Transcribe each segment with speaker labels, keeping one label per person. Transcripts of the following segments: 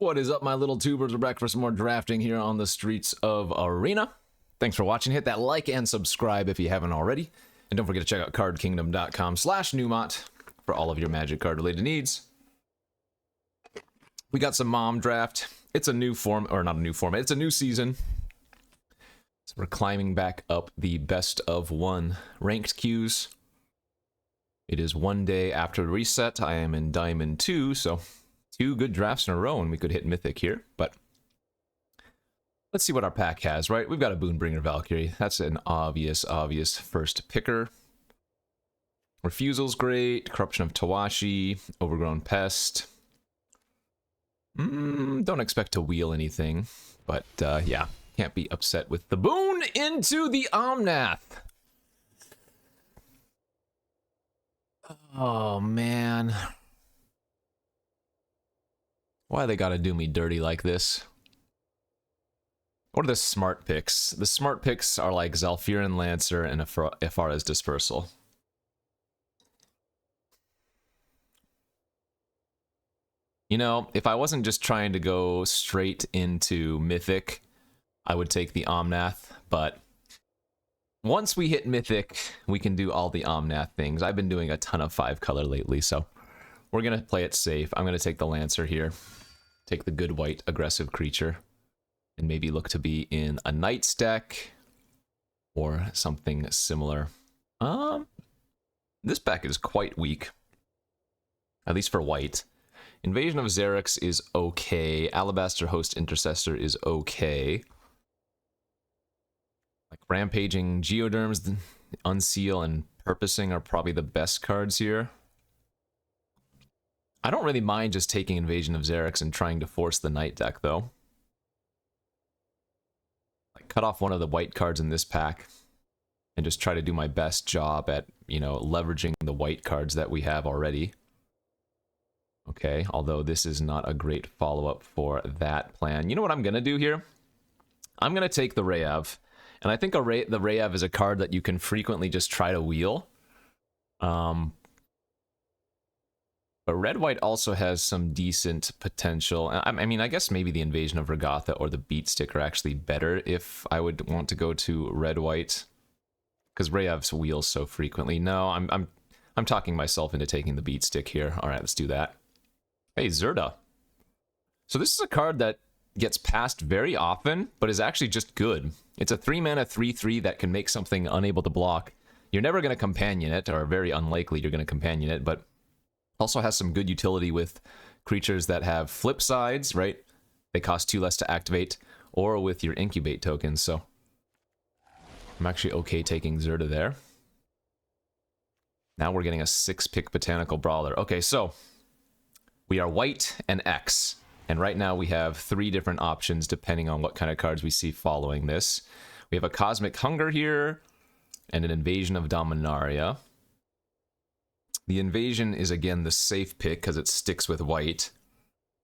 Speaker 1: What is up, my little tubers? We're back for some more drafting here on the streets of Arena. Thanks for watching. Hit that like and subscribe if you haven't already. And don't forget to check out cardkingdom.com/Numot for all of your Magic card related needs. We got some mom draft. It's a new form, or not a new format, it's a new season. So we're climbing back up the best of one ranked queues. It is one day after reset. I am in Diamond 2, so 2 good drafts in a row and we could hit Mythic here, but let's see what our pack has, right? We've got a Boonbringer Valkyrie. That's an obvious first picker. Refusal's great. Corruption of Tawashi. Overgrown Pest. Don't expect to wheel anything, but yeah, can't be upset with the boon into the Omnath. Oh, man. Why they gotta do me dirty like this? What are the smart picks? The smart picks are like Zalfirin Lancer and Ifara's Dispersal. You know, if I wasn't just trying to go straight into Mythic, I would take the Omnath, but once we hit Mythic, we can do all the Omnath things. I've been doing a ton of 5-color lately, so we're gonna play it safe. I'm gonna take the Lancer here. Take the good white aggressive creature and maybe look to be in a Knight's deck or something similar. This pack is quite weak, at least for white. Invasion of Xerix is okay. Alabaster Host Intercessor is okay. Like Rampaging Geoderms, Unseal, and Purposing are probably the best cards here. I don't really mind just taking Invasion of Xerix and trying to force the Knight deck, though. Like, cut off one of the white cards in this pack and just try to do my best job at, you know, leveraging the white cards that we have already. Okay, although this is not a great follow-up for that plan. You know what I'm going to do here? I'm going to take the Rayav. And I think the Rayav is a card that you can frequently just try to wheel. But red-white also has some decent potential. I mean, I guess maybe the Invasion of Regatha or the Beat Stick are actually better if I would want to go to red-white. Because Rayav's wheels so frequently. No, I'm talking myself into taking the Beat Stick here. Alright, let's do that. Hey, Zerda. So this is a card that gets passed very often, but is actually just good. It's a 3-mana 3/3 that can make something unable to block. You're never going to companion it, or very unlikely you're going to companion it, but also has some good utility with creatures that have flip sides, right? They cost 2 less to activate, or with your incubate tokens, so I'm actually okay taking Zerda there. Now we're getting a 6-pick Botanical Brawler. Okay, so we are white and X, and right now we have 3 different options depending on what kind of cards we see following this. We have a Cosmic Hunger here, and an Invasion of Dominaria. The Invasion is, again, the safe pick because it sticks with white.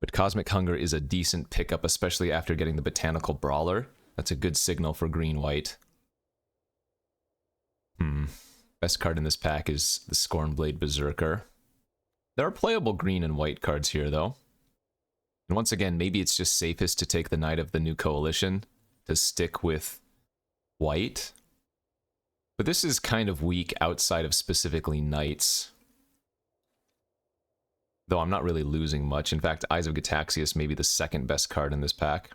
Speaker 1: But Cosmic Hunger is a decent pickup, especially after getting the Botanical Brawler. That's a good signal for green-white. Best card in this pack is the Scornblade Berserker. There are playable green and white cards here, though. And once again, maybe it's just safest to take the Knight of the New Coalition to stick with white. But this is kind of weak outside of specifically Knights. Though I'm not really losing much. In fact, Eyes of Gitaxias may be the 2nd best card in this pack.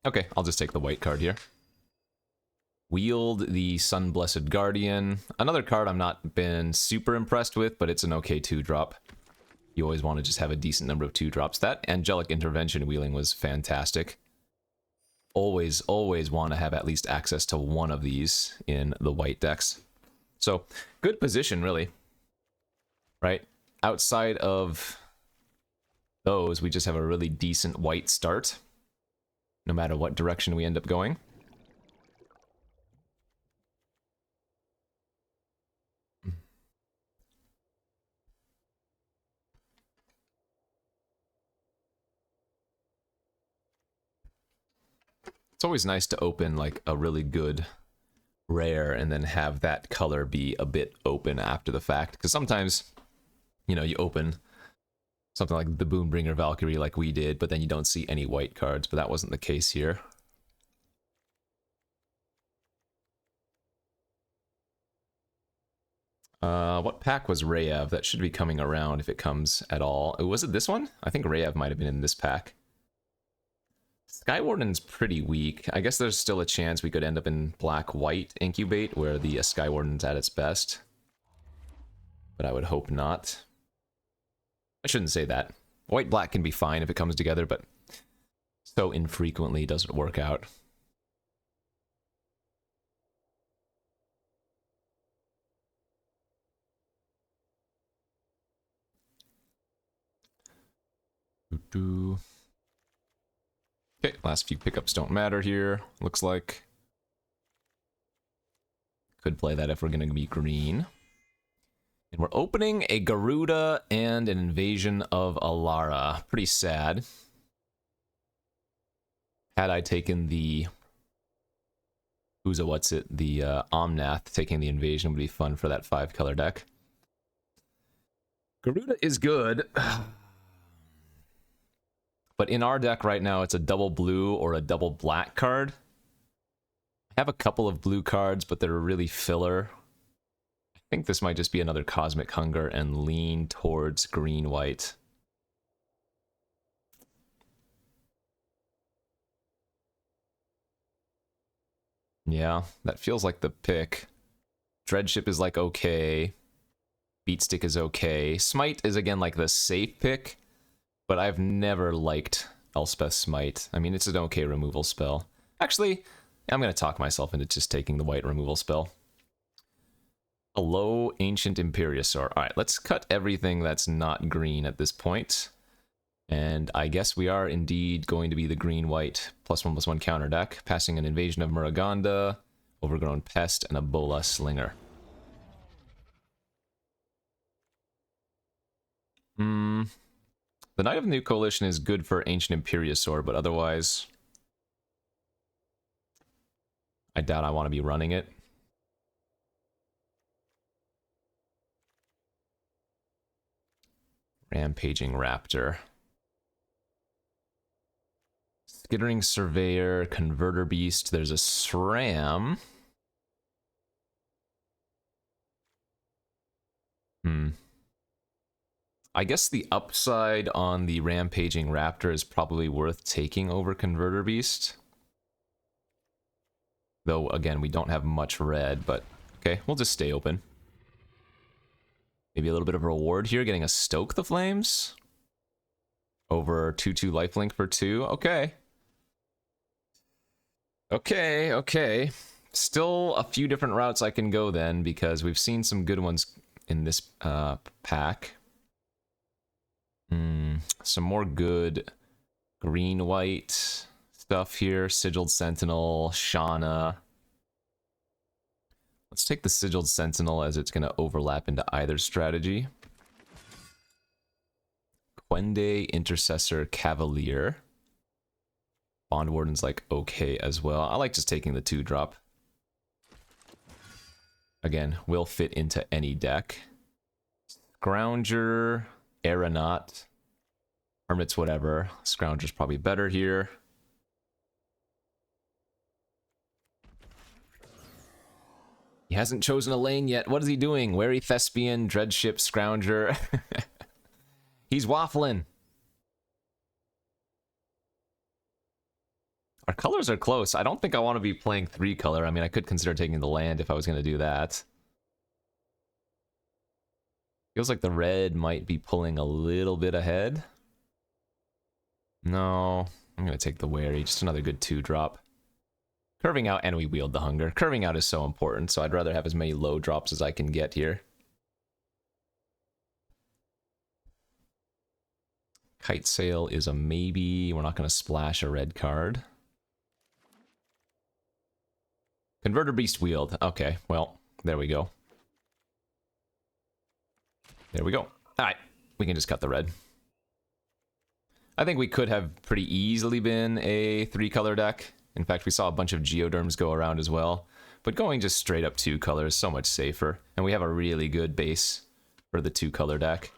Speaker 1: Okay, I'll just take the white card here. Wield the Sun-Blessed Guardian. Another card I'm not been super impressed with, but it's an okay 2-drop. You always want to just have a decent number of 2-drops. That Angelic Intervention wheeling was fantastic. Always want to have at least access to one of these in the white decks. So, good position, really. Right? Outside of those, we just have a really decent white start, no matter what direction we end up going. It's always nice to open like a really good rare and then have that color be a bit open after the fact. Because sometimes, you know, you open something like the Boombringer Valkyrie like we did, but then you don't see any white cards, but that wasn't the case here. What pack was Rayev? That should be coming around if it comes at all. Oh, was it this one? I think Rayev might have been in this pack. Skywarden's pretty weak. I guess there's still a chance we could end up in black-white incubate, where the Skywarden's at its best. But I would hope not. I shouldn't say that. White-black can be fine if it comes together, but so infrequently doesn't work out. Okay, last few pickups don't matter here, looks like. Could play that if we're going to be green. And we're opening a Garuda and an Invasion of Alara. Pretty sad. Had I taken the... the Omnath, taking the Invasion would be fun for that 5-color deck. Garuda is good. But in our deck right now, it's a double blue or a double black card. I have a couple of blue cards, but they're really filler. I think this might just be another Cosmic Hunger and lean towards green-white. Yeah, that feels like the pick. Dreadship is like okay. Beatstick is okay. Smite is again like the safe pick. But I've never liked Elspeth Smite. I mean, it's an okay removal spell. Actually, I'm going to talk myself into just taking the white removal spell. Hello, Ancient Imperiosaur. Alright, let's cut everything that's not green at this point. And I guess we are indeed going to be the green-white +1/+1 counter deck, passing an Invasion of Muraganda, Overgrown Pest, and a Bola Slinger. The Knight of the New Coalition is good for Ancient Imperiosaur, but otherwise... I doubt I want to be running it. Rampaging Raptor. Skittering Surveyor, Converter Beast, there's a SRAM. I guess the upside on the Rampaging Raptor is probably worth taking over Converter Beast. Though, again, we don't have much red, but okay, we'll just stay open. Maybe a little bit of reward here, getting a Stoke the Flames. Over 2/2 lifelink for 2, okay. Okay. Still a few different routes I can go then, because we've seen some good ones in this pack. Some more good green-white stuff here. Sigiled Sentinel, Shauna. Let's take the Sigiled Sentinel as it's going to overlap into either strategy. Quende, Intercessor, Cavalier. Bond Warden's like okay as well. I like just taking the 2-drop. Again, will fit into any deck. Scrounger, Aeronaut, Hermit's whatever. Scrounger's probably better here. He hasn't chosen a lane yet. What is he doing? Wary Thespian, Dreadship, Scrounger. He's waffling. Our colors are close. I don't think I want to be playing 3-color. I mean, I could consider taking the land if I was going to do that. Feels like the red might be pulling a little bit ahead. No, I'm going to take the Wary. Just another good 2-drop. Curving out, and we wield the Hunger. Curving out is so important, so I'd rather have as many low drops as I can get here. Kite Sail is a maybe. We're not going to splash a red card. Converter Beast wield. Okay, well, there we go. There we go. Alright, we can just cut the red. I think we could have pretty easily been a 3-color deck. In fact, we saw a bunch of Geoderms go around as well. But going just straight up 2-color is so much safer. And we have a really good base for the 2-color deck.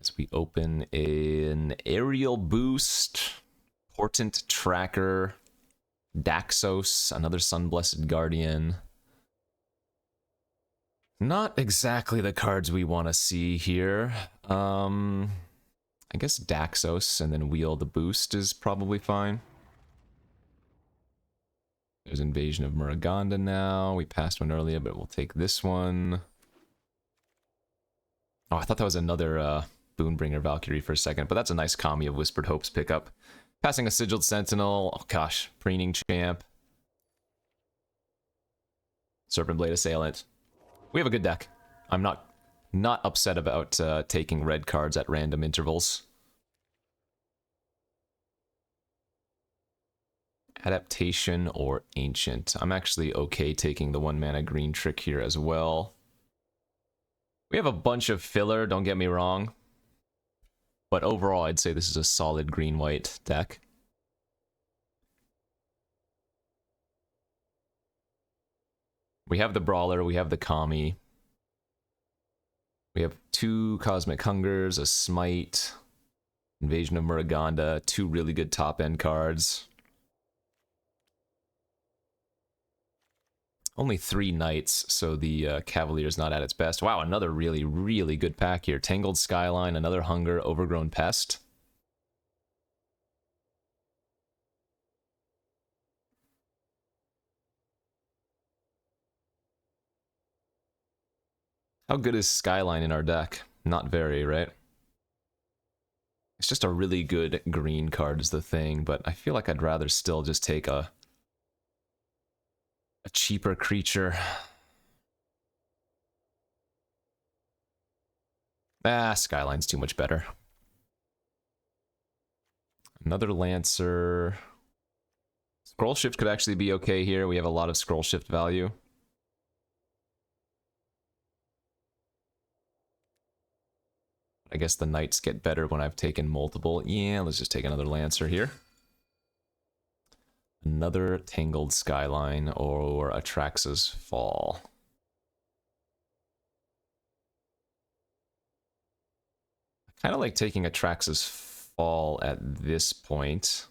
Speaker 1: As we open an Aerial Boost, Portent Tracker, Daxos, another Sunblessed Guardian. Not exactly the cards we want to see here. I guess Daxos and then wheel the boost is probably fine. There's Invasion of Muraganda now. We passed one earlier, but we'll take this one. Oh, I thought that was another Boonbringer Valkyrie for a second, but that's a nice Kami of Whispered Hopes pickup. Passing a Sigiled Sentinel. Oh gosh, Preening Champ. Serpent Blade Assailant. We have a good deck. I'm not upset about taking red cards at random intervals. Adaptation or Ancient. I'm actually okay taking the 1-mana green trick here as well. We have a bunch of filler, don't get me wrong. But overall, I'd say this is a solid green-white deck. We have the Brawler, we have the Kami. We have 2 Cosmic Hungers, a Smite, Invasion of Muraganda, 2 really good top-end cards. Only 3 Knights, so the Cavalier's not at its best. Wow, another really, really good pack here. Tangled Skyline, another Hunger, Overgrown Pest. How good is Skyline in our deck? Not very, right? It's just a really good green card is the thing, but I feel like I'd rather still just take a cheaper creature. Ah, Skyline's too much better. Another Lancer. Scroll Shift could actually be okay here. We have a lot of Scroll Shift value. I guess the Knights get better when I've taken multiple. Yeah, let's just take another Lancer here. Another Tangled Skyline or Atraxa's Fall. I kind of like taking Atraxa's Fall at this point.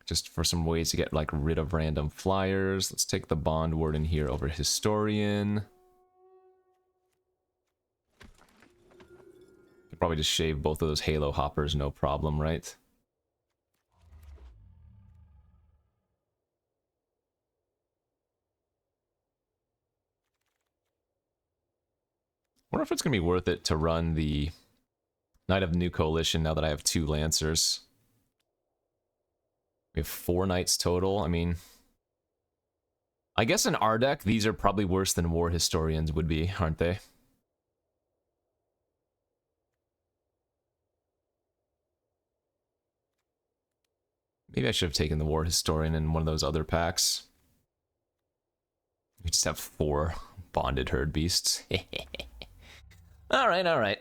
Speaker 1: Just for some ways to get like rid of random flyers. Let's take the Bond Warden here over Historian. Could probably just shave both of those Halo Hoppers, no problem, right? Wonder if it's gonna be worth it to run the Knight of the New Coalition now that I have 2 Lancers. We have 4 Knights total. I mean, I guess in our deck, these are probably worse than War Historians would be, aren't they? Maybe I should have taken the War Historian in one of those other packs. We just have 4 Bonded Herd Beasts. Alright, alright.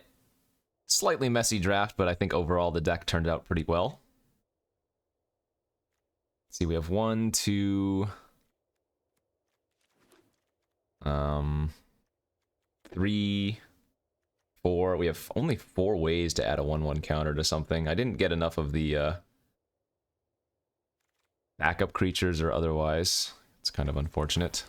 Speaker 1: Slightly messy draft, but I think overall the deck turned out pretty well. Let's see, we have 1, 2... 3, 4. We have only 4 ways to add a 1/1 counter to something. I didn't get enough of the backup creatures or otherwise. It's kind of unfortunate.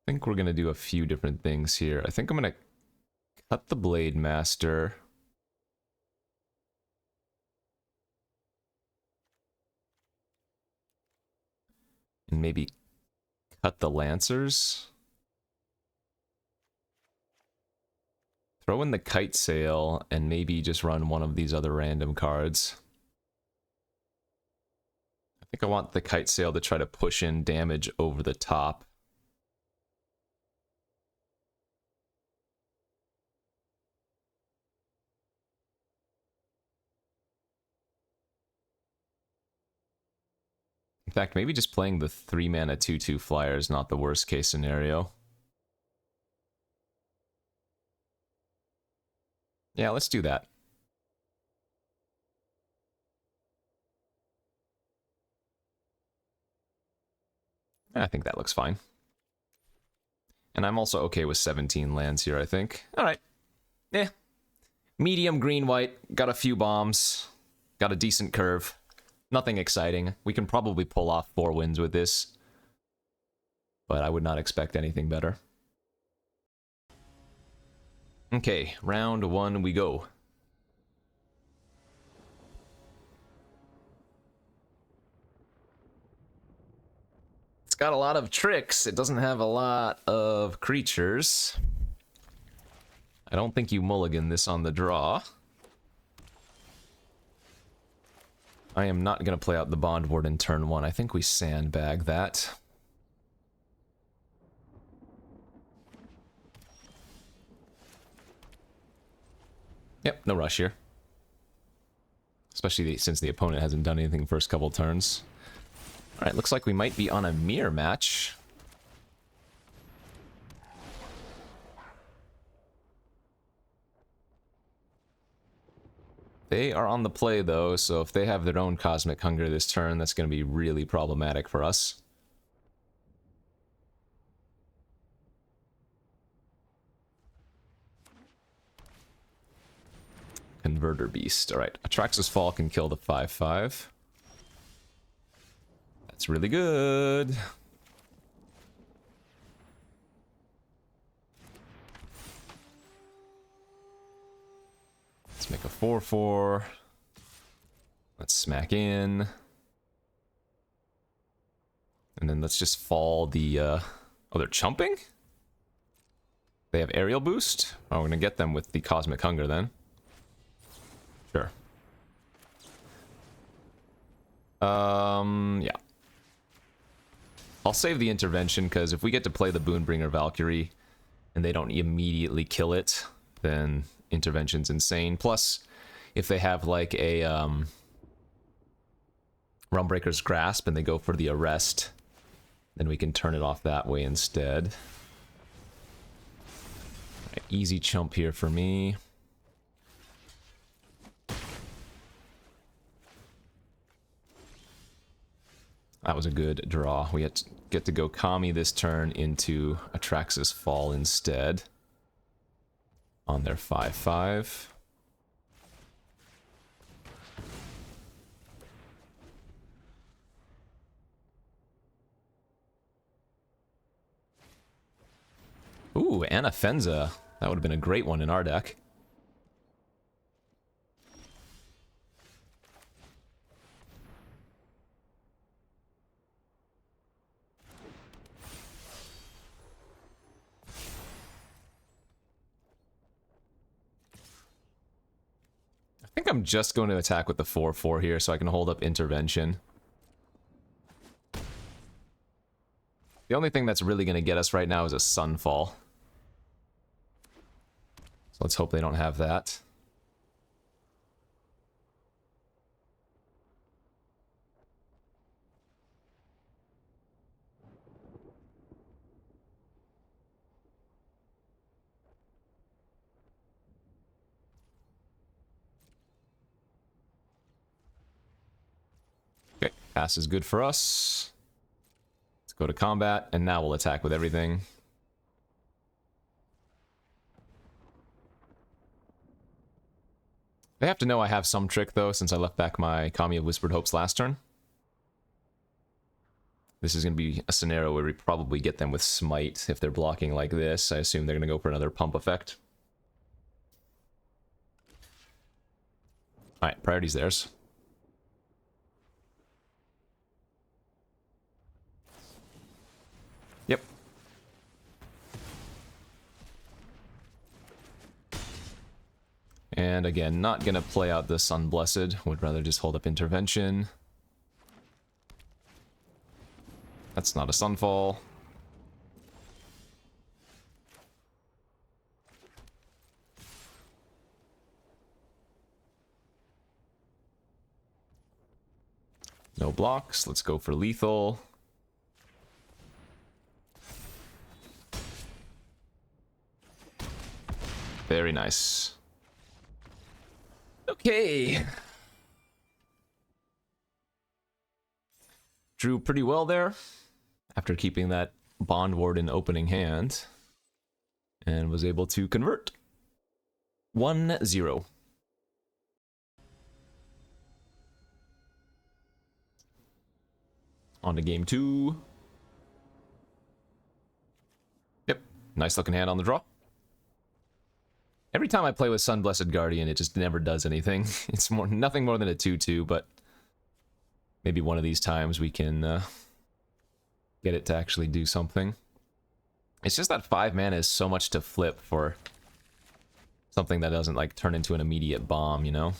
Speaker 1: I think we're going to do a few different things here. I think I'm going to cut the Blade Master. And maybe cut the Lancers. Throw in the Kite Sail and maybe just run one of these other random cards. I think I want the Kite Sail to try to push in damage over the top. fact, maybe just playing the 3-mana 2/2 flyer is not the worst case scenario. Yeah, let's do that. I think that looks fine. And I'm also okay with 17 lands here, I think. Alright. Eh. Medium green-white. Got a few bombs. Got a decent curve. Nothing exciting. We can probably pull off 4 wins with this. But I would not expect anything better. Okay, round 1 we go. It's got a lot of tricks. It doesn't have a lot of creatures. I don't think you mulligan this on the draw. I am not going to play out the Bond Ward in turn 1. I think we sandbag that. Yep, no rush here. Especially since the opponent hasn't done anything the first couple turns. Alright, looks like we might be on a mirror match. They are on the play, though, so if they have their own Cosmic Hunger this turn, that's going to be really problematic for us. Converter Beast. Alright, Atrax's Fall can kill the 5/5. That's really good. Let's make a 4/4. Let's smack in. And then let's just fall the, Oh, they're chumping? They have aerial boost? Oh, we're gonna get them with the Cosmic Hunger then. Sure. Yeah. I'll save the intervention, because if we get to play the Boonbringer Valkyrie, and they don't immediately kill it, then intervention's insane. Plus, if they have like a Rumbreaker's Grasp and they go for the arrest, then we can turn it off that way instead. Right, easy chump here for me. That was a good draw. We get to go Kami this turn into Atrax's Fall instead. On their 5/5. Ooh, Anafenza. That would have been a great one in our deck. I think I'm just going to attack with the 4/4 here so I can hold up intervention. The only thing that's really going to get us right now is a Sunfall. So let's hope they don't have that. Okay, pass is good for us. Let's go to combat, and now we'll attack with everything. They have to know I have some trick, though, since I left back my Kami of Whispered Hopes last turn. This is going to be a scenario where we probably get them with Smite. If they're blocking like this, I assume they're going to go for another pump effect. Alright, priority's theirs. Yep. And again, not gonna play out the Sunblessed. Would rather just hold up intervention. That's not a Sunfall. No blocks. Let's go for lethal. Very nice. Okay. Drew pretty well there after keeping that Bond Warden opening hand, and was able to convert. 1-0. On to game 2. Yep, nice looking hand on the draw. Every time I play with Sunblessed Guardian, it just never does anything. It's nothing more than a 2-2, but maybe one of these times we can get it to actually do something. It's just that 5 mana is so much to flip for something that doesn't like turn into an immediate bomb, you know?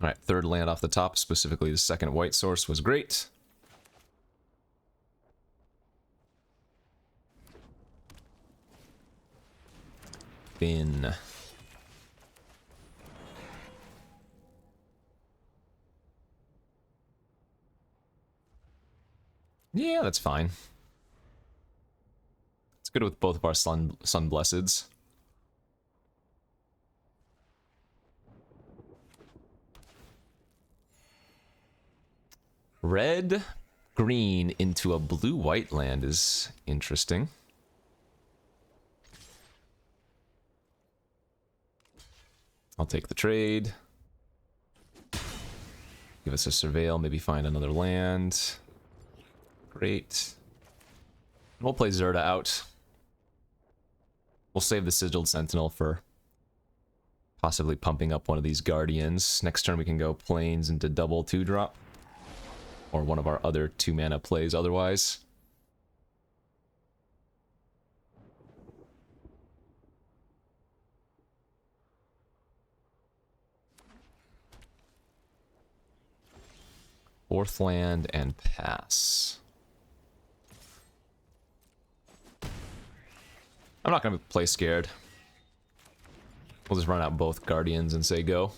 Speaker 1: Alright, third land off the top, specifically the second white source, was great. Bin. Yeah, that's fine. It's good with both of our Sunblesseds. Red, green into a blue-white land is interesting. I'll take the trade. Give us a surveil, maybe find another land. Great. We'll play Zerda out. We'll save the Sigiled Sentinel for possibly pumping up one of these Guardians. Next turn we can go Plains into double 2-drop. Or one of our other 2-mana plays otherwise. Fourth land and pass. I'm not going to play scared. We'll just run out both Guardians and say go.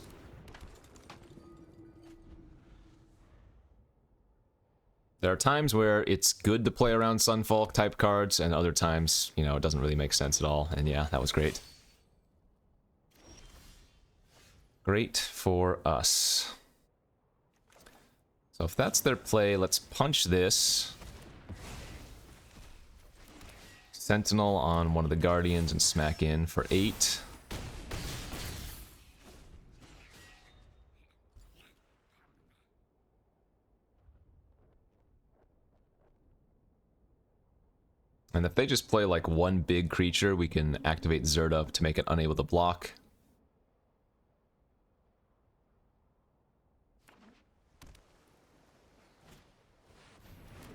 Speaker 1: There are times where it's good to play around Sunfolk type cards, and other times, you know, it doesn't really make sense at all. And yeah, that was great. Great for us. So if that's their play, let's punch this. Sentinel on one of the Guardians and smack in for 8. And if they just play like one big creature, we can activate Zerda to make it unable to block.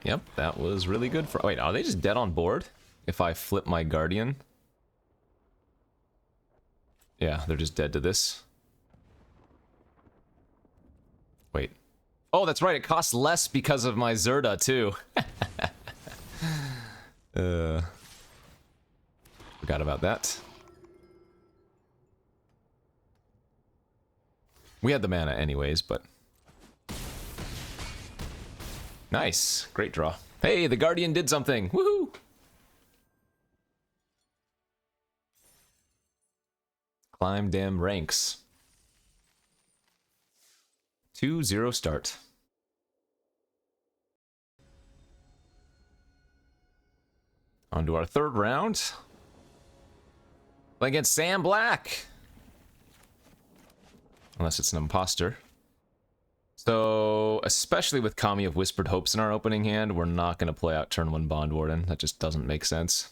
Speaker 1: Yep, that was really good for... Wait, are they just dead on board if I flip my Guardian? Yeah, they're just dead to this. Wait. Oh, that's right, it costs less because of my Zerda, too. Forgot about that. We had the mana anyways, but... Nice. Great draw. Hey, the Guardian did something! Woohoo! Climb damn ranks. 2-0 start. On to our third round. Playing against Sam Black. Unless it's an imposter. So, especially with Kami of Whispered Hopes in our opening hand, we're not going to play out turn 1 Bond Warden. That just doesn't make sense.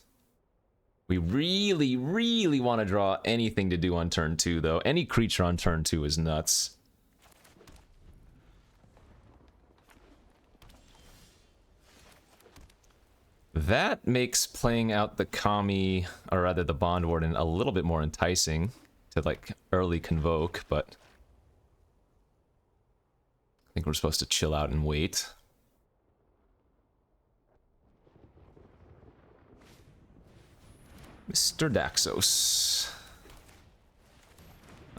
Speaker 1: We really, really want to draw anything to do on turn 2, though. Any creature on turn 2 is nuts. That makes playing out the Kami, or rather the Bond Warden, a little bit more enticing to, like, early convoke, but... I think we're supposed to chill out and wait. Mr. Daxos.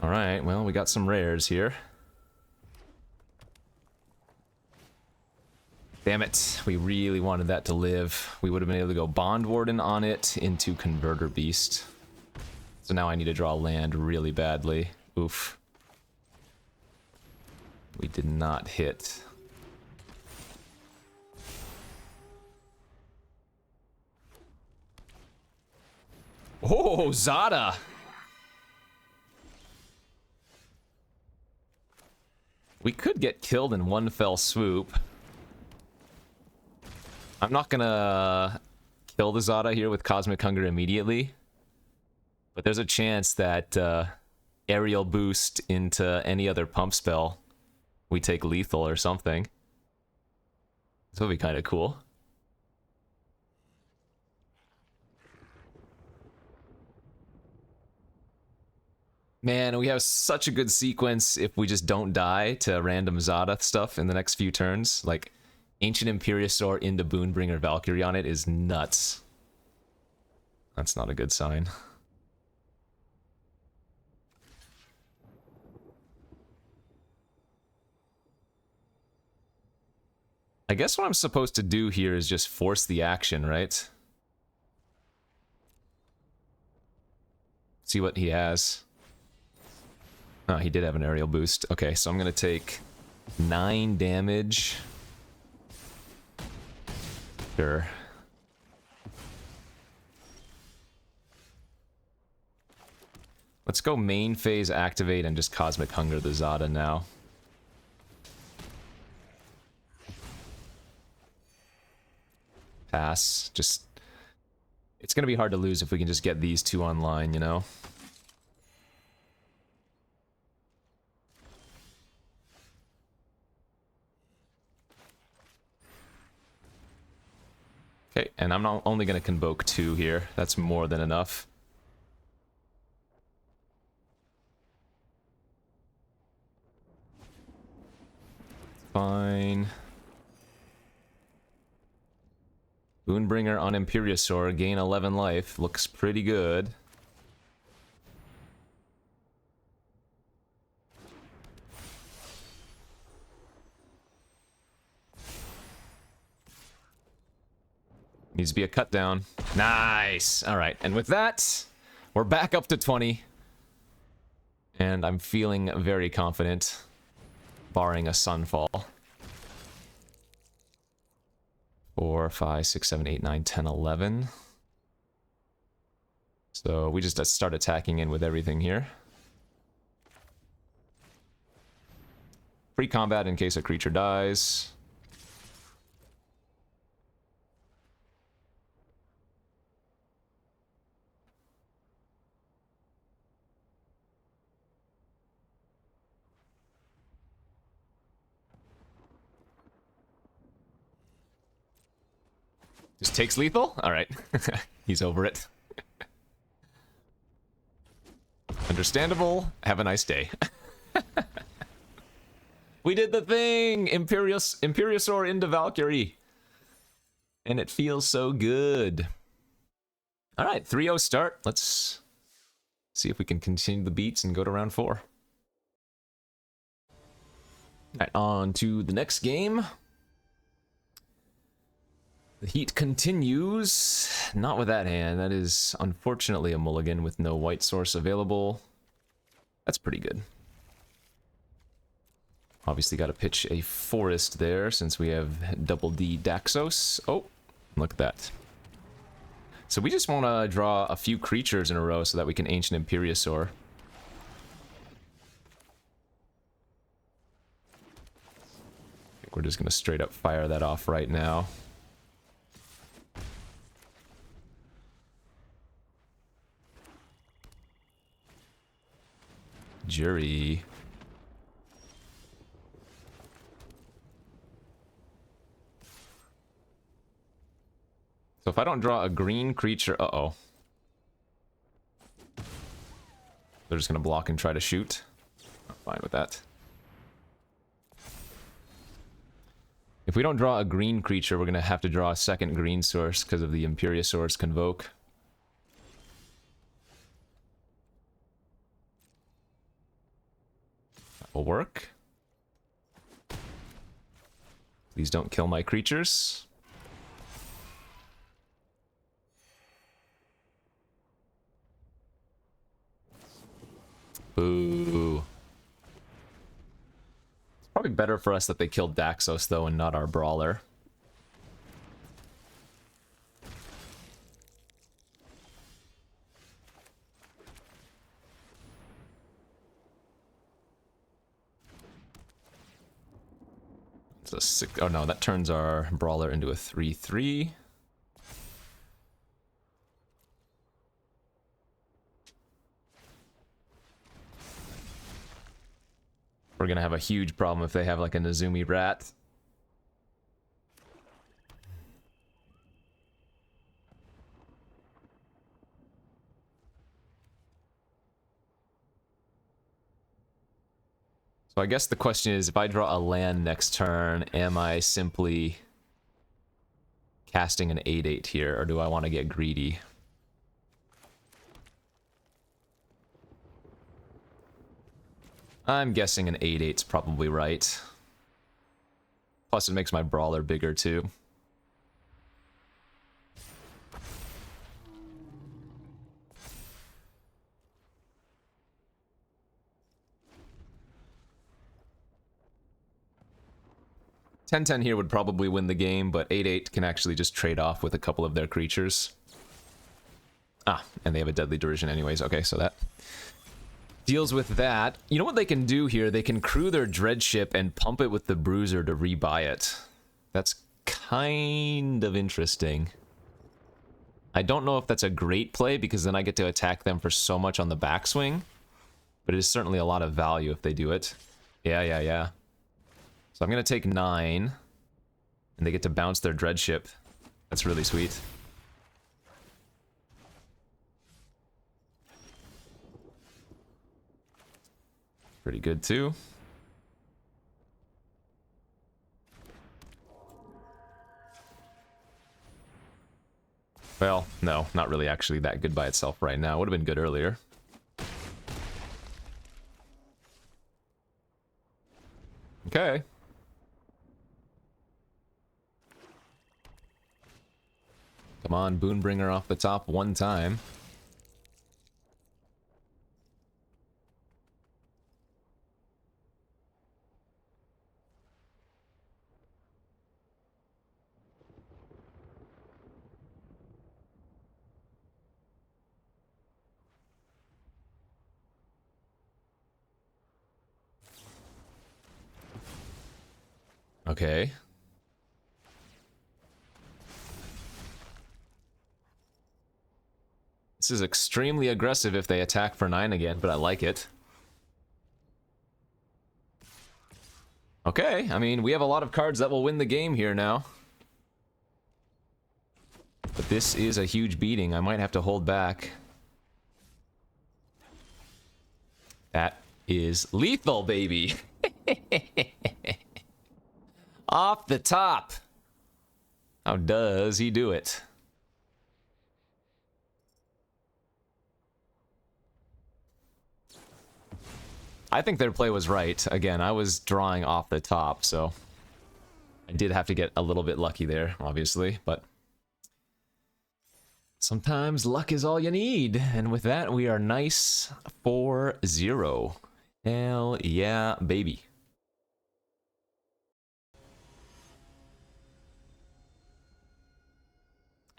Speaker 1: Alright, well, we got some rares here. Damn it, we really wanted that to live. We would have been able to go Bond Warden on it into Converter Beast. So now I need to draw land really badly. Oof. We did not hit. Oh, Zada! We could get killed in one fell swoop. I'm not gonna kill the Zada here with Cosmic Hunger immediately. But there's a chance that aerial boost into any other pump spell, we take lethal or something. This would be kind of cool. Man, we have such a good sequence if we just don't die to random Zada stuff in the next few turns. Like, Ancient Imperiosaur into Boonbringer Valkyrie on it is nuts. That's not a good sign. I guess what I'm supposed to do here is just force the action, right? See what he has. Oh, he did have an aerial boost. Okay, so I'm gonna take 9 damage. Sure. Let's go main phase activate and just Cosmic Hunger the Zada now. Pass. Just... It's gonna be hard to lose if we can just get these two online, you know? Okay, and I'm not only gonna convoke 2 here. That's more than enough. Fine. Boonbringer on Imperiosaur, gain 11 life. Looks pretty good. Needs to be a cut down. Nice! Alright, and with that, we're back up to 20. And I'm feeling very confident, barring a Sunfall. 4, 5, 6, 7, 8, 9, 10, 11. So we just start attacking in with everything here. Free combat in case a creature dies. Just takes lethal? Alright. He's over it. Understandable. Have a nice day. We did the thing! Imperiosaur into Valkyrie. And it feels so good. Alright, 3-0 start. Let's see if we can continue the beats and go to round 4. Alright, on to the next game. The heat continues. Not with that hand. That is unfortunately a mulligan with no white source available. That's pretty good. Obviously got to pitch a forest there since we have double D Daxos. Oh, look at that. So we just want to draw a few creatures in a row so that we can Ancient Imperiosaur. I think we're just going to straight up fire that off right now. Jury. So if I don't draw a green creature... Uh-oh. They're just going to block and try to shoot. I'm fine with that. If we don't draw a green creature, we're going to have to draw a second green source because of the Imperiosaur's Convoke. will work. Please don't kill my creatures. Boo. It's probably better for us that they killed Daxos, though, and not our Brawler. It's a 6... Oh, no, that turns our Brawler into a 3/3. We're gonna have a huge problem if they have like a Nezumi rat. So I guess the question is, if I draw a land next turn, am I simply casting an 8/8 here, or do I want to get greedy? I'm guessing an 8/8's probably right. Plus it makes my Brawler bigger too. $10-10 here would probably win the game, but 8/8 can actually just trade off with a couple of their creatures. Ah, and they have a Deadly Derision anyways. Okay, so that deals with that. You know what they can do here? They can crew their Dreadship and pump it with the Bruiser to rebuy it. That's kind of interesting. I don't know if that's a great play, because then I get to attack them for so much on the backswing. But it is certainly a lot of value if they do it. Yeah. So I'm going to take 9. And they get to bounce their Dreadship. That's really sweet. Pretty good too. Well, no, not really actually that good by itself right now. Would have been good earlier. Okay. Come on, Boonbringer off the top one time. Okay. This is extremely aggressive if they attack for 9 again, but I like it. Okay, I mean, we have a lot of cards that will win the game here now. But this is a huge beating. I might have to hold back. That is lethal, baby. Off the top. How does he do it? I think their play was right. Again, I was drawing off the top, so I did have to get a little bit lucky there, obviously, but sometimes luck is all you need. And with that, we are nice 4-0. Hell yeah, baby.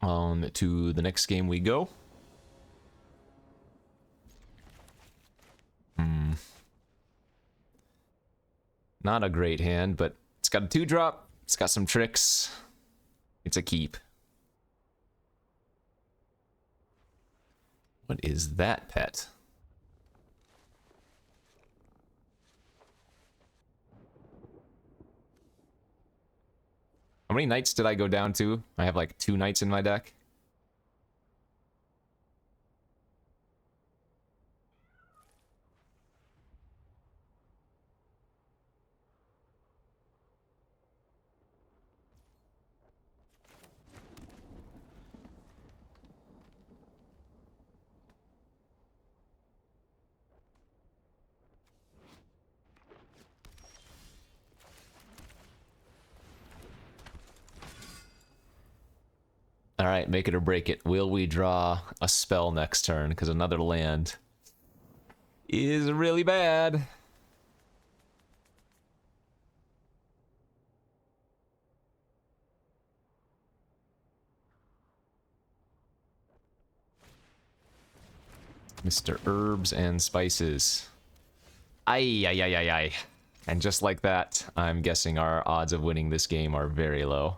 Speaker 1: On to the next game we go. Not a great hand, but it's got a 2-drop. It's got some tricks. It's a keep. What is that pet? How many knights did I go down to? I have like 2 knights in my deck. Alright, make it or break it. Will we draw a spell next turn? Because another land is really bad. Mr. Herbs and Spices. Ay, ay, ay, ay, ay. And just like that, I'm guessing our odds of winning this game are very low.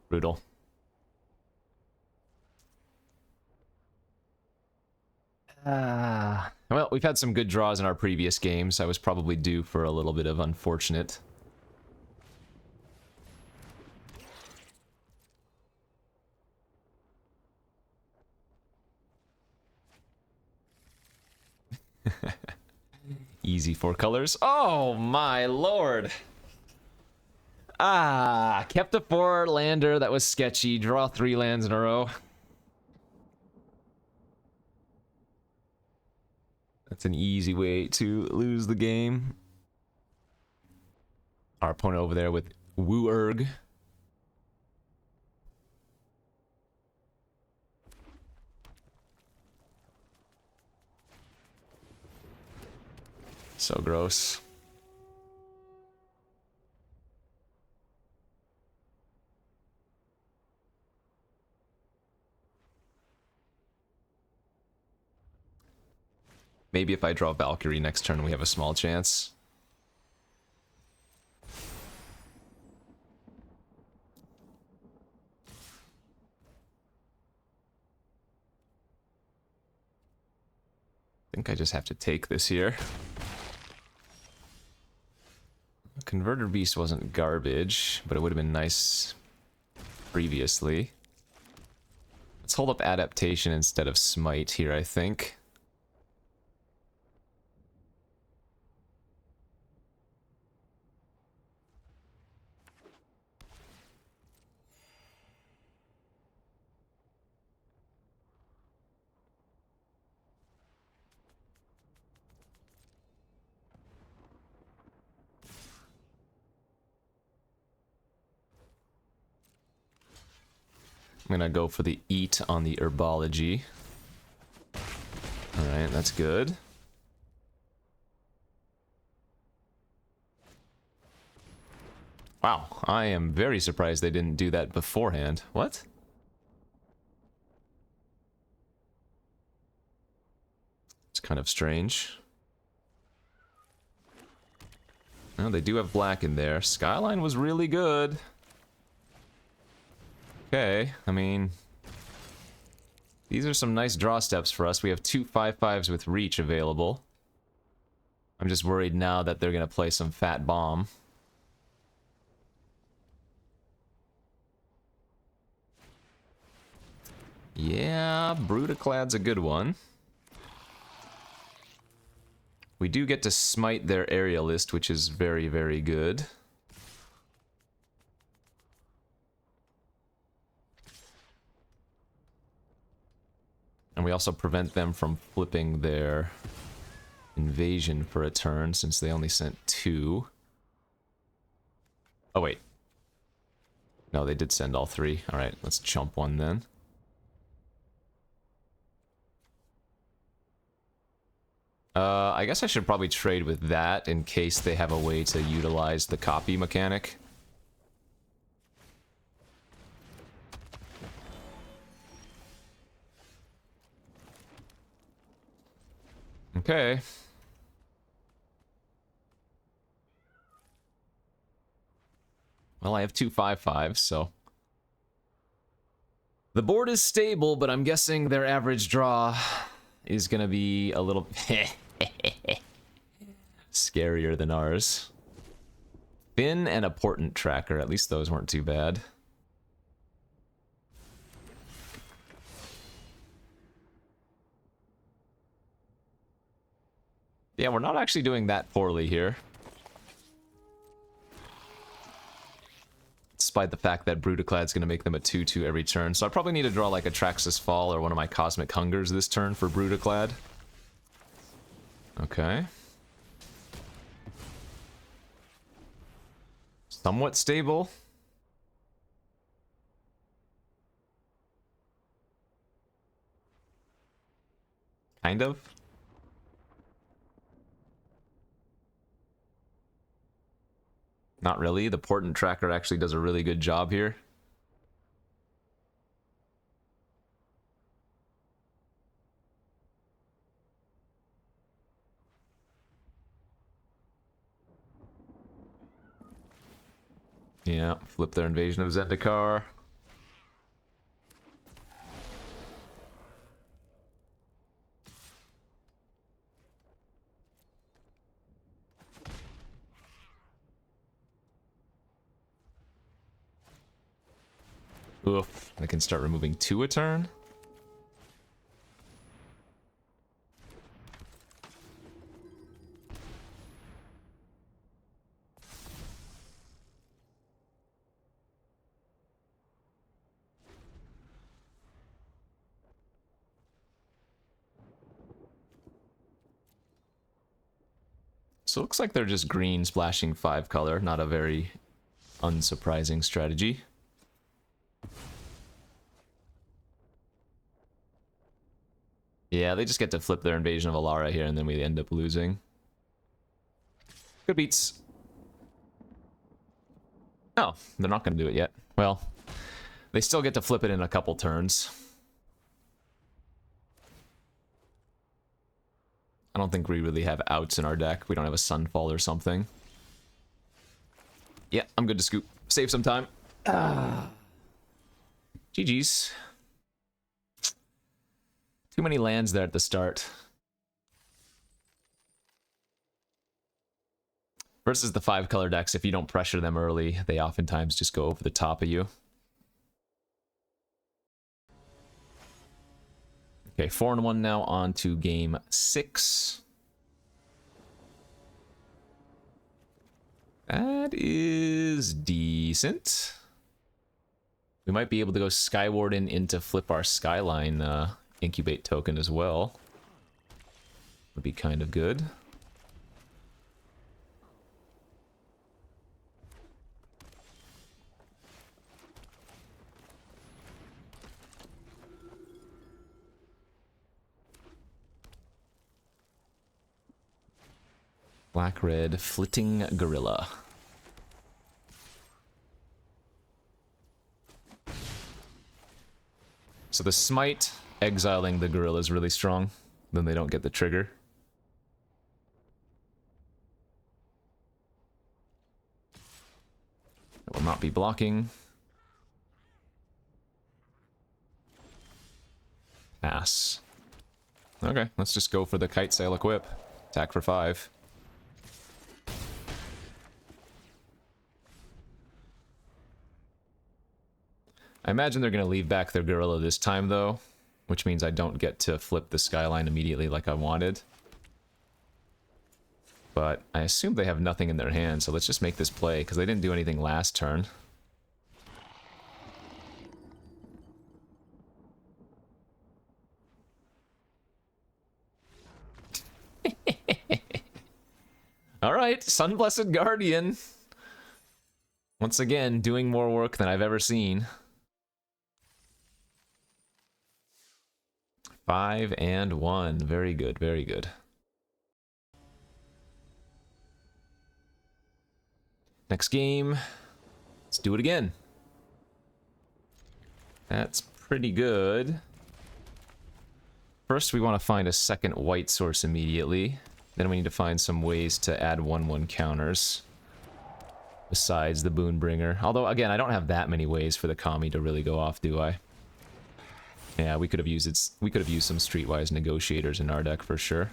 Speaker 1: Brutal. Well, we've had some good draws in our previous games. I was probably due for a little bit of unfortunate. Easy 4 colors. Oh my lord. Kept a 4 lander that was sketchy. Draw 3 lands in a row. That's an easy way to lose the game. Our opponent over there with BOOOON. So gross. Maybe if I draw Valkyrie next turn, we have a small chance. I think I just have to take this here. Converter Beast wasn't garbage, but it would have been nice previously. Let's hold up Adaptation instead of Smite here, I think. I'm gonna go for the Eat on the Herbology. Alright, that's good. Wow, I am very surprised they didn't do that beforehand. What? It's kind of strange. Oh, they do have black in there. Skyline was really good. Okay, I mean, these are some nice draw steps for us. We have 2 5/5s with reach available. I'm just worried now that they're gonna play some fat bomb. Yeah, Brutaclad's a good one. We do get to smite their area list, which is very, very good. And we also prevent them from flipping their invasion for a turn, since they only sent 2. Oh, wait. No, they did send all 3. Alright, let's chump one then. I guess I should probably trade with that in case they have a way to utilize the copy mechanic. Okay. Well, I have 2 5/5s, so... The board is stable, but I'm guessing their average draw is gonna be a little... scarier than ours. Finn and a Portent Tracker, at least those weren't too bad. Yeah, we're not actually doing that poorly here. Despite the fact that Brutaclad's going to make them a 2/2 every turn. So I probably need to draw like a Traxxas Fall or one of my Cosmic Hungers this turn for Brutaclad. Okay. somewhat stable. Kind of. Not really. The portent tracker actually does a really good job here. Yeah, flip their invasion of Zendikar. Oof, I can start removing 2 a turn. So it looks like they're just green splashing 5 color, not a very unsurprising strategy. Yeah, they just get to flip their invasion of Alara here and then we end up losing. Good beats. Oh, they're not going to do it yet. Well, they still get to flip it in a couple turns. I don't think we really have outs in our deck. We don't have a Sunfall or something. Yeah, I'm good to scoop. Save some time. GG's. Too many lands there at the start. Versus the 5 color decks, if you don't pressure them early, they oftentimes just go over the top of you. Okay, 4-1 now, on to game 6. That is decent. We might be able to go Skywarden into flip our Skyline incubate token as well. Would be kind of good. Black-red flitting gorilla. So the smite exiling the gorilla is really strong. Then they don't get the trigger. It will not be blocking. Pass. Okay, let's just go for the kite sail equip. Attack for 5. I imagine they're going to leave back their gorilla this time, though, which means I don't get to flip the Skyline immediately like I wanted. But I assume they have nothing in their hand, so let's just make this play, because they didn't do anything last turn. Alright, Sunblessed Guardian. Once again, doing more work than I've ever seen. 5-1. Very good, very good. Next game. Let's do it again. That's pretty good. First, we want to find a second white source immediately. Then we need to find some ways to add 1/1 counters. Besides the Boon Bringer. Although, again, I don't have that many ways for the Kami to really go off, do I? Yeah, we could have used some Streetwise Negotiators in our deck for sure.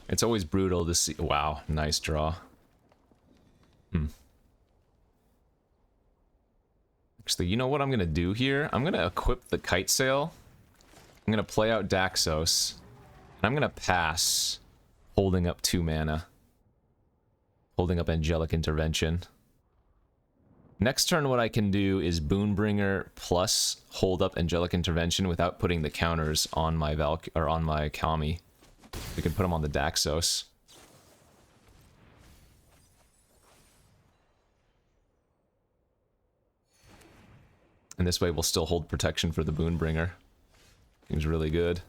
Speaker 1: It's always brutal to see. Wow, nice draw. Actually, you know what I'm going to do here? I'm going to equip the Kite Sail. I'm going to play out Daxos. And I'm going to pass, holding up 2 mana. Holding up Angelic Intervention. Next turn, what I can do is Boonbringer plus hold up Angelic Intervention without putting the counters on my or on my Kami. We can put them on the Daxos. And this way we'll still hold protection for the Boonbringer. Seems really good.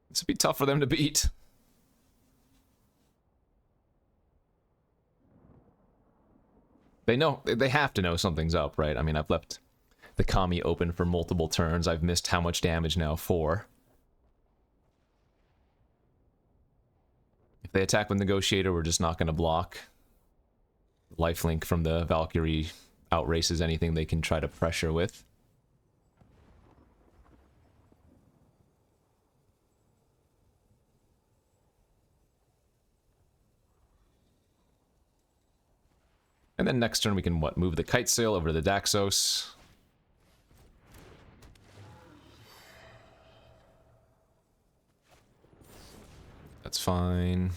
Speaker 1: This would be tough for them to beat. They know, they have to know something's up, right? I mean, I've left the Kami open for multiple turns. I've missed how much damage now? 4. If they attack with Negotiator, we're just not going to block. Lifelink from the Valkyrie outraces anything they can try to pressure with. And then next turn we can, what, move the Kite Sail over to the Daxos. That's fine.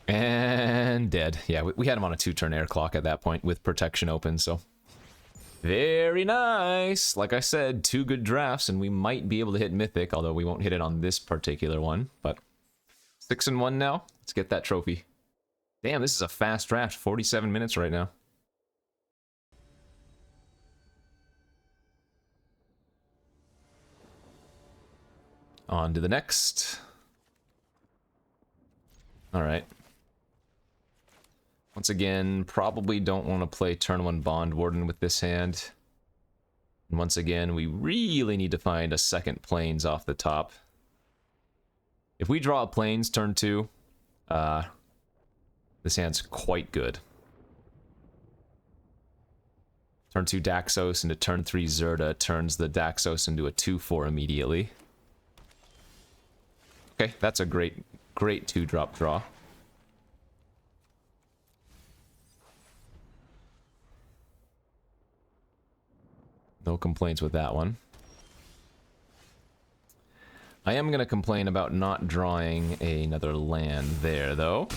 Speaker 1: And dead. Yeah, we had him on a 2-turn air clock at that point with protection open, so... Very nice! Like I said, 2 good drafts, and we might be able to hit Mythic, although we won't hit it on this particular one, but... 6-1 now. Let's get that trophy. Damn, this is a fast draft. 47 minutes right now. On to the next. Alright. Once again, probably don't want to play turn 1 Bond Warden with this hand. And once again, we really need to find a second Plains off the top. If we draw a Plains turn 2, this hand's quite good. Turn 2 Daxos into turn 3 Zerda turns the Daxos into a 2-4 immediately. Okay, that's a great 2-drop draw. No complaints with that one. I am going to complain about not drawing another land there, though.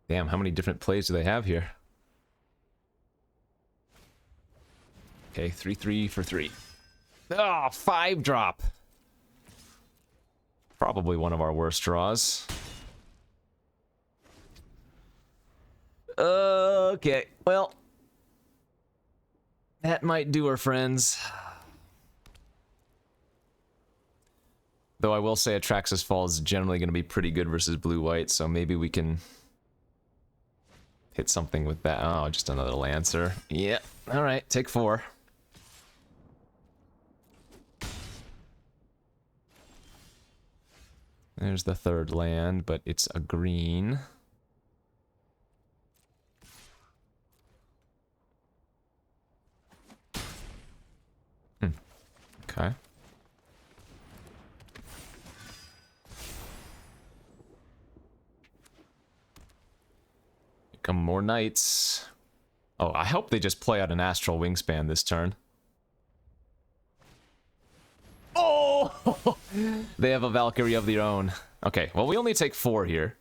Speaker 1: Damn, how many different plays do they have here? Okay, 3-3 for 3. Ah, 5-drop! Probably one of our worst draws. Okay, well... that might do her, friends. Though I will say Atraxas Fall is generally going to be pretty good versus blue-white, so maybe we can hit something with that. Oh, just another Lancer. Yeah, alright, take 4. There's the 3rd land, but it's a green. Okay. Come more knights. Oh, I hope they just play out an Astral Wingspan this turn. Oh! They have a Valkyrie of their own. Okay, well, we only take 4 here.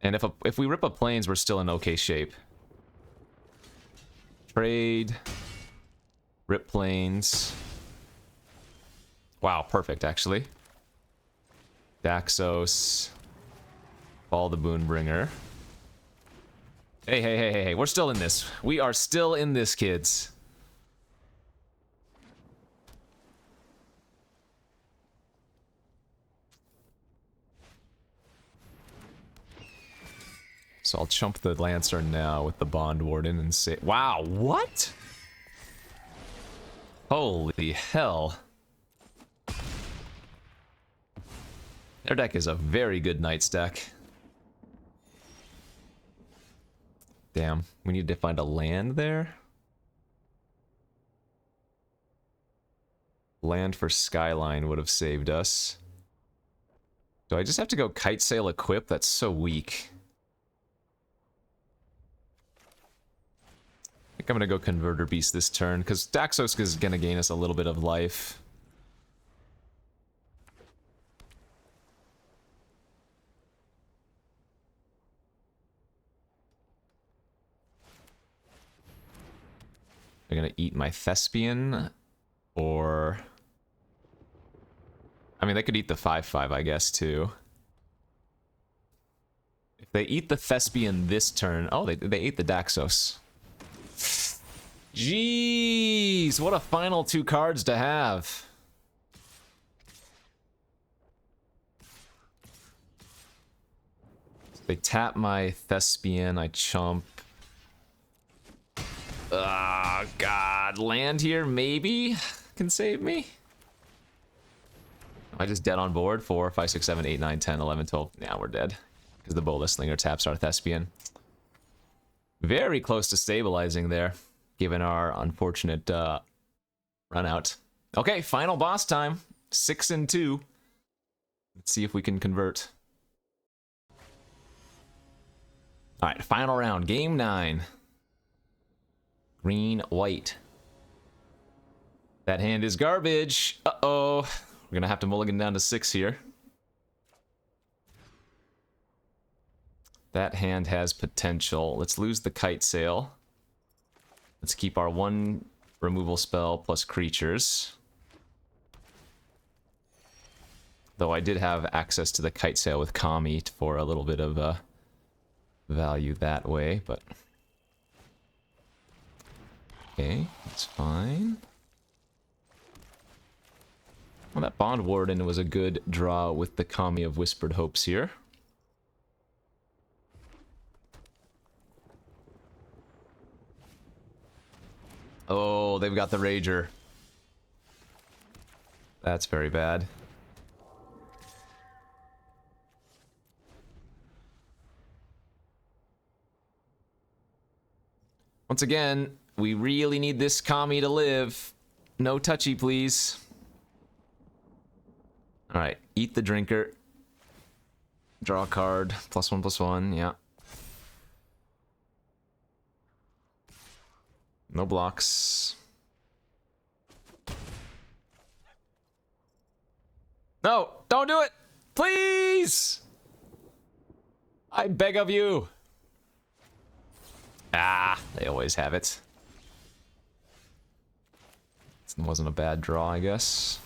Speaker 1: And if we rip a Plains, we're still in okay shape. Trade. Rip Plains. Wow, perfect, actually. Daxos. Fall the Boonbringer. Hey, we're still in this. We are still in this, kids. So I'll chump the Lancer now with the Bond Warden and say... Wow, what? Holy hell. Their deck is a very good Knights deck. Damn, we need to find a land there. Land for Skyline would have saved us. Do I just have to go Kite Sail equip? That's so weak. I think I'm gonna go Converter Beast this turn, because Daxos is gonna gain us a little bit of life. They're gonna eat my Thespian, or... I mean, they could eat the 5/5, I guess, too. If they eat the Thespian this turn... Oh, they ate the Daxos. Jeez, what a final 2 cards to have. They tap my Thespian, I chump. Ah, God. Land here, maybe? Can save me? Am I just dead on board? 4, 5, 6, 7, 8, 9, 10, 11, 12. Now we're dead. Because the Bola Slinger taps our Thespian. Very close to stabilizing there, given our unfortunate run out. Okay, final boss time. 6 and 2. Let's see if we can convert. Alright, final round. Game 9. Green, white. That hand is garbage. Uh-oh. We're gonna have to mulligan down to 6 here. That hand has potential. Let's lose the Kite Sail. Let's keep our 1 removal spell plus creatures. Though I did have access to the Kite Sail with Kami for a little bit of value that way, but... Okay, that's fine. Well, that Bond Warden was a good draw with the Kami of Whispered Hopes here. Oh, they've got the Rager. That's very bad. Once again, we really need this Kami to live. No touchy, please. Alright, eat the drinker. Draw a card. +1/+1, yeah. No blocks. No! Don't do it! Please! I beg of you! Ah, they always have it. This wasn't a bad draw, I guess.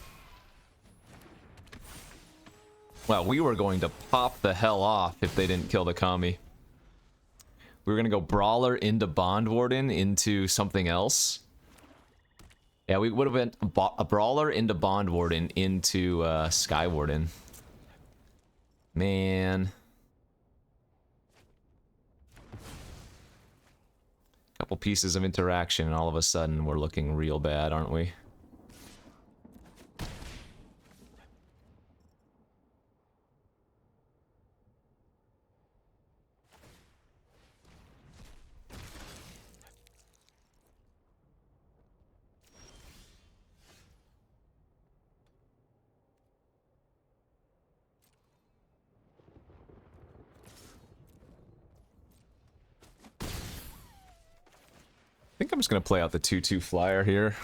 Speaker 1: Well, we were going to pop the hell off if they didn't kill the Kami. We were going to go Brawler into Bond Warden into something else. Yeah, we would have been a Brawler into Bond Warden into Sky Warden. Man. Couple pieces of interaction and all of a sudden we're looking real bad, aren't we? I think I'm just going to play out the 2/2 flyer here.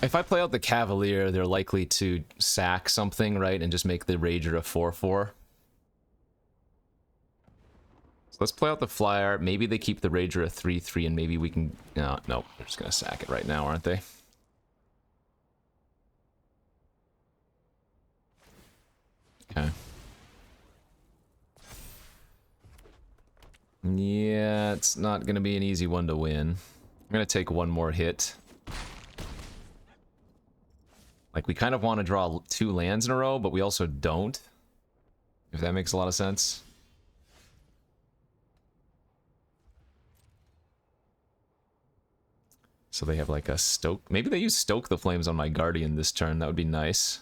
Speaker 1: If I play out the Cavalier, they're likely to sack something, right? And just make the Rager a 4/4. So let's play out the flyer. Maybe they keep the Rager a 3/3 and maybe we can... No, they're just going to sack it right now, aren't they? Okay. Yeah, it's not going to be an easy one to win. I'm going to take one more hit. Like, we kind of want to draw 2 lands in a row, but we also don't. if that makes a lot of sense. So they have like a stoke. Maybe they use Stoke the Flames on my Guardian this turn. That would be nice.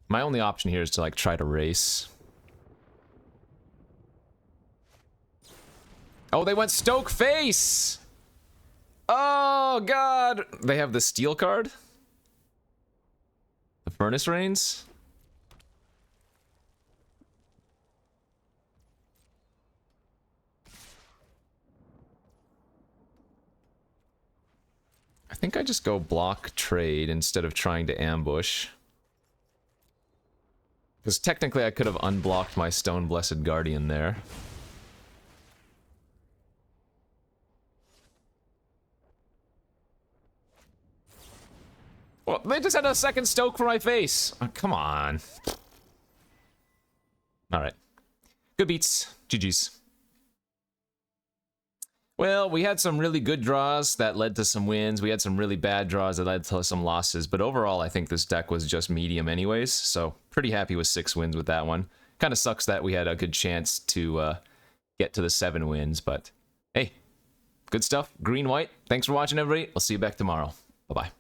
Speaker 1: My only option here is to like try to race. Oh, they went Stoke Face! Oh, God! They have the Steel card? The Furnace Rains? I think I just go block trade instead of trying to ambush. Because technically I could have unblocked my Stone Blessed Guardian there. Well, they just had a second Stoke for my face. Oh, come on. Alright. Good beats. GG's. Well, we had some really good draws that led to some wins. We had some really bad draws that led to some losses. But overall, I think this deck was just medium anyways. So, pretty happy with 6 wins with that one. Kind of sucks that we had a good chance to get to the 7 wins. But, hey, good stuff. Green-white. Thanks for watching, everybody. I'll see you back tomorrow. Bye-bye.